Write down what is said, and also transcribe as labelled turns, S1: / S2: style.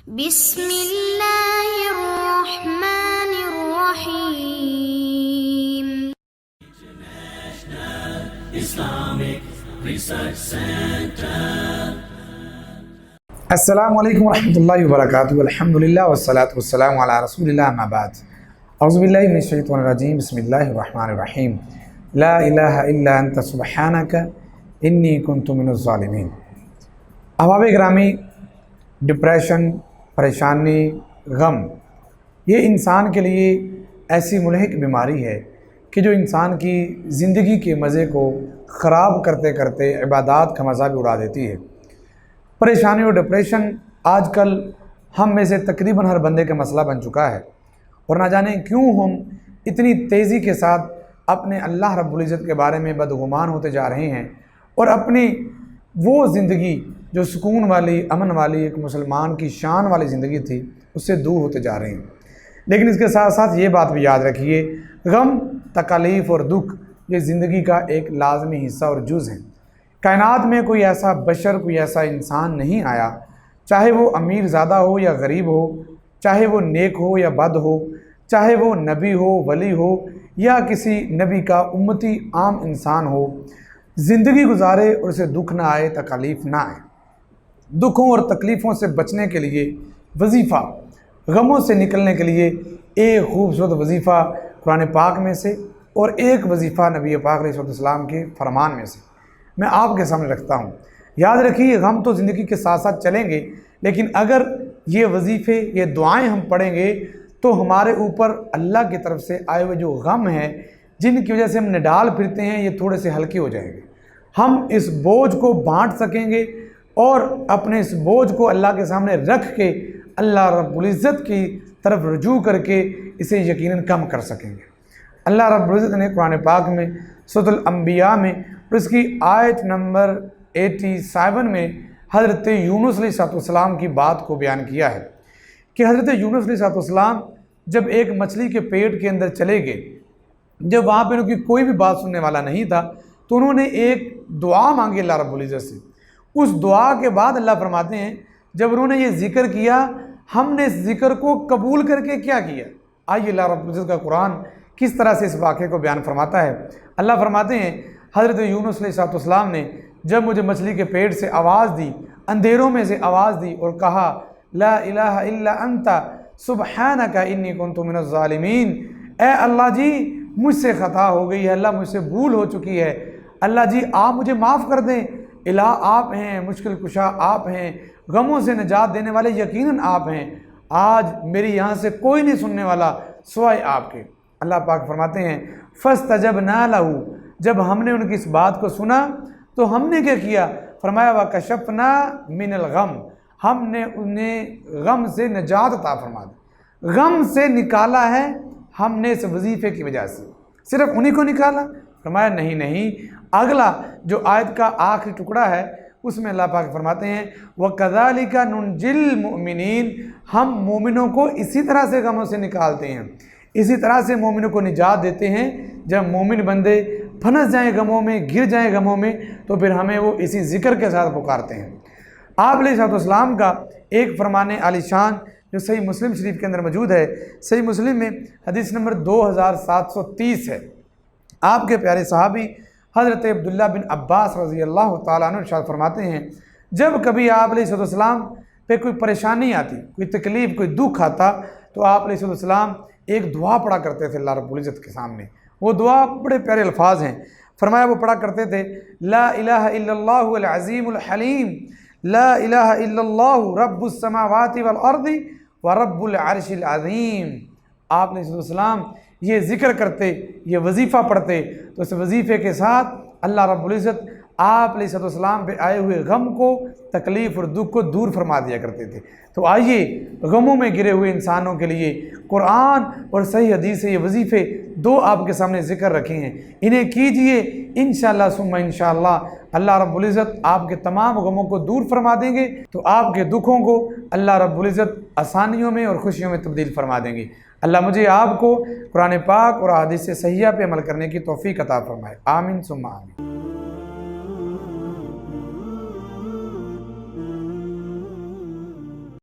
S1: بسم اللہ الرحمن الرحیم۔
S2: السلام علیکم ورحمۃ اللہ وبرکاتہ، الحمدللہ والصلاۃ والسلام علی رسول اللہ، اما بعد، اعوذ باللہ من الشیطان الرجیم، بسم اللہ الرحمن الرحیم، لا الہ الا انت سبحانک انی کنت من الظالمین۔ احباب گرامی، ڈپریشن، پریشانی، غم، یہ انسان کے لیے ایسی ملحق بیماری ہے کہ جو انسان کی زندگی کے مزے کو خراب کرتے کرتے عبادات کا مزہ بھی اڑا دیتی ہے۔ پریشانی اور ڈپریشن آج کل ہم میں سے تقریباً ہر بندے کا مسئلہ بن چکا ہے، اور نہ جانے کیوں ہم اتنی تیزی کے ساتھ اپنے اللہ رب العزت کے بارے میں بدگمان ہوتے جا رہے ہیں، اور اپنی وہ زندگی جو سکون والی، امن والی، ایک مسلمان کی شان والی زندگی تھی، اس سے دور ہوتے جا رہے ہیں۔ لیکن اس کے ساتھ ساتھ یہ بات بھی یاد رکھیے، غم، تکالیف اور دکھ یہ زندگی کا ایک لازمی حصہ اور جز ہے۔ کائنات میں کوئی ایسا بشر، کوئی ایسا انسان نہیں آیا، چاہے وہ امیر زادہ ہو یا غریب ہو، چاہے وہ نیک ہو یا بد ہو، چاہے وہ نبی ہو، ولی ہو، یا کسی نبی کا امتی عام انسان ہو، زندگی گزارے اور اسے دکھ نہ آئے، تکالیف نہ آئے۔ دکھوں اور تکلیفوں سے بچنے کے لیے وظیفہ، غموں سے نکلنے کے لیے ایک خوبصورت وظیفہ قرآن پاک میں سے، اور ایک وظیفہ نبی پاک علیہ السلام کے فرمان میں سے میں آپ کے سامنے رکھتا ہوں۔ یاد رکھیے، غم تو زندگی کے ساتھ ساتھ چلیں گے، لیکن اگر یہ وظیفے، یہ دعائیں ہم پڑھیں گے تو ہمارے اوپر اللہ کی طرف سے آئے ہوئے جو غم ہیں، جن کی وجہ سے ہم نڈال پھرتے ہیں، یہ تھوڑے سے ہلکے ہو جائیں گے۔ ہم اس بوجھ کو بانٹ سکیں گے، اور اپنے اس بوجھ کو اللہ کے سامنے رکھ کے اللہ رب العزت کی طرف رجوع کر کے اسے یقیناً کم کر سکیں گے۔ اللہ رب العزت نے قرآن پاک میں سورۃ الانبیاء میں اور اس کی آیت نمبر 87 میں حضرت یونس علیہ السلام کی بات کو بیان کیا ہے کہ حضرت یونس علیہ السلام جب ایک مچھلی کے پیٹ کے اندر چلے گئے، جب وہاں پہ ان کی کوئی بھی بات سننے والا نہیں تھا، تو انہوں نے ایک دعا مانگی اللہ رب العزت سے۔ اس دعا کے بعد اللہ فرماتے ہیں، جب انہوں نے یہ ذکر کیا، ہم نے اس ذکر کو قبول کر کے کیا کیا۔ آئیے اللہ رب العزت کا قرآن کس طرح سے اس واقعے کو بیان فرماتا ہے۔ اللہ فرماتے ہیں، حضرت یونس علیہ السلام نے جب مجھے مچھلی کے پیٹ سے آواز دی، اندھیروں میں سے آواز دی اور کہا، لا الہ الا انت سبحانک انی کنت من الظالمین، اے اللہ جی مجھ سے خطا ہو گئی ہے، اللہ مجھ سے بھول ہو چکی ہے، اللہ جی آپ مجھے معاف کر دیں، الہ آپ ہیں، مشکل کشا آپ ہیں، غموں سے نجات دینے والے یقیناً آپ ہیں، آج میری یہاں سے کوئی نہیں سننے والا سوائے آپ کے۔ اللہ پاک فرماتے ہیں، فَاسْتَجَبْنَا لَهُ، جب ہم نے ان کی اس بات کو سنا تو ہم نے کیا کیا؟ فرمایا وَكَشَفْنَا مِنَ الْغَمْ، ہم نے انہیں غم سے نجات عطا فرما دی، غم سے نکالا ہے ہم نے اس وظیفے کی وجہ سے۔ صرف انہی کو نکالا؟ فرمایا نہیں، اگلا جو آیت کا آخری ٹکڑا ہے اس میں اللہ پاک فرماتے ہیں، وَكَذَلِكَ نُنْجِي الْمُؤْمِنِينَ، ہم مومنوں کو اسی طرح سے غموں سے نکالتے ہیں، اسی طرح سے مومنوں کو نجات دیتے ہیں۔ جب مومن بندے پھنس جائیں غموں میں، گر جائیں غموں میں، تو پھر ہمیں وہ اسی ذکر کے ساتھ پکارتے ہیں۔ آپ علیہ السلام کا ایک فرمان عالی شان جو صحیح مسلم شریف کے اندر موجود ہے، صحیح مسلم میں حدیث نمبر 2730 ہے۔ آپ کے پیارے صحابی حضرت عبداللہ بن عباس رضی اللہ تعالیٰ عنہ ارشاد فرماتے ہیں، جب کبھی آپ علیہ السلام پہ کوئی پریشانی آتی، کوئی تکلیف، کوئی دکھ آتا، تو آپ علیہ السلام ایک دعا پڑھا کرتے تھے اللہ رب العزت کے سامنے۔ وہ دعا بڑے پیارے الفاظ ہیں، فرمایا وہ پڑھا کرتے تھے، لا الہ الا اللہ العظیم الحلیم، لا الہ الا اللہ رب السماوات والارض ورب العرش العظیم۔ آپ علیہ السلام یہ ذکر کرتے، یہ وظیفہ پڑھتے، تو اس وظیفے کے ساتھ اللہ رب العزت آپ علیہ السلام پہ آئے ہوئے غم کو، تکلیف اور دکھ کو دور فرما دیا کرتے تھے۔ تو آئیے غموں میں گرے ہوئے انسانوں کے لیے قرآن اور صحیح حدیث سے یہ وظیفے دو آپ کے سامنے ذکر رکھے ہیں، انہیں کیجئے، انشاءاللہ ثم انشاءاللہ اللہ رب العزت آپ کے تمام غموں کو دور فرما دیں گے، تو آپ کے دکھوں کو اللہ رب العزت آسانیوں میں اور خوشیوں میں تبدیل فرما دیں گے۔ اللہ مجھے آپ کو قرآن پاک اور احادیث صحیحہ پہ عمل کرنے کی توفیق عطا فرمائے، آمین ثم آمین۔